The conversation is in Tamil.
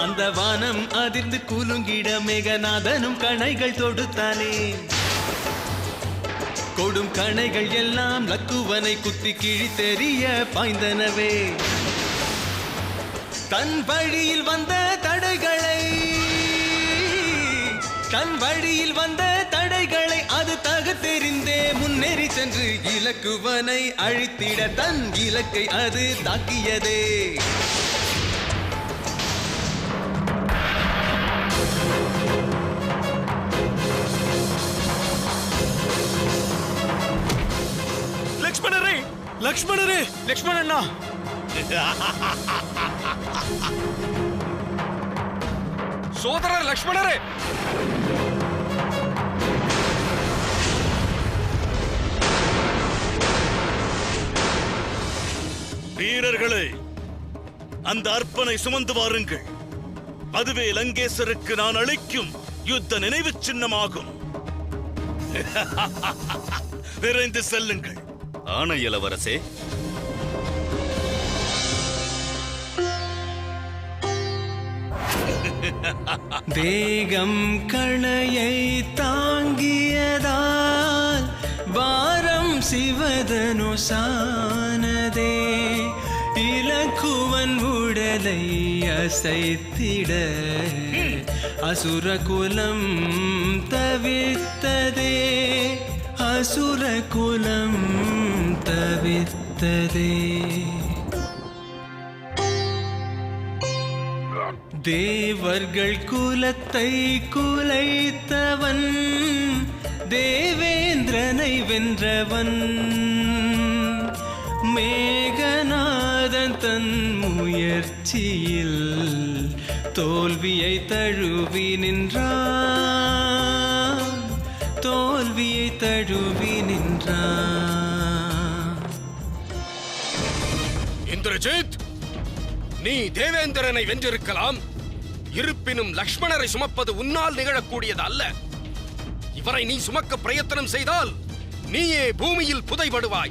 அந்த வானம் அதிர்ந்து குலுங்கிட மேகநாதனும் கணைகள் தொடுத்தானே. கொடும் கணைகள் எல்லாம் லக்குவனை குத்தி கிழித்தெறிய பாய்ந்தனவே. தன் வழியில் வந்த தடைகளை அது தகர்த்தெறிந்தே முன்னேறி சென்று இலக்குவனை அழித்திட தன் இலக்கை அது தாக்கியதே. லக்ஷ்மணரே, லக்ஷ்மணரே, லக்ஷ்மணண்ணா, சோதரர் லக்ஷ்மணரே, வீரர்களே, அந்த அர்ப்பனை சுமந்து வாருங்கள். அதுவே லங்கேசருக்கு நான் அளிக்கும் யுத்த நினைவு சின்னமாகும். விரைந்து செல்லுங்கள். ஆணை இளவரசே. வேகம் கணையை தாங்கியதால் வாரம் சிவதனுசானதே. இலக்குவன் உடலை அசைத்திட அசுரகுலம் தவித்ததே. அசுரகுலம் தவித்ததே. தேவர்கள் குலத்தை குலைத்தவன் தேவேந்திரனை வென்றவன். மேகநாதன் தன் முயற்சியில் தோல்வியை தழுவி நின்றான். தோல்வியை தழுவி நின்றான். இந்திரஜித், நீ தேவேந்திரனை வென்றிருக்கலாம். இருப்பினும் லக்ஷ்மணரை சுமப்பது உன்னால் நிகழக்கூடியது அல்ல. இவரை நீ சுமக்க பிரயத்தனம் செய்தால் நீயே பூமியில் புதைபடுவாய்.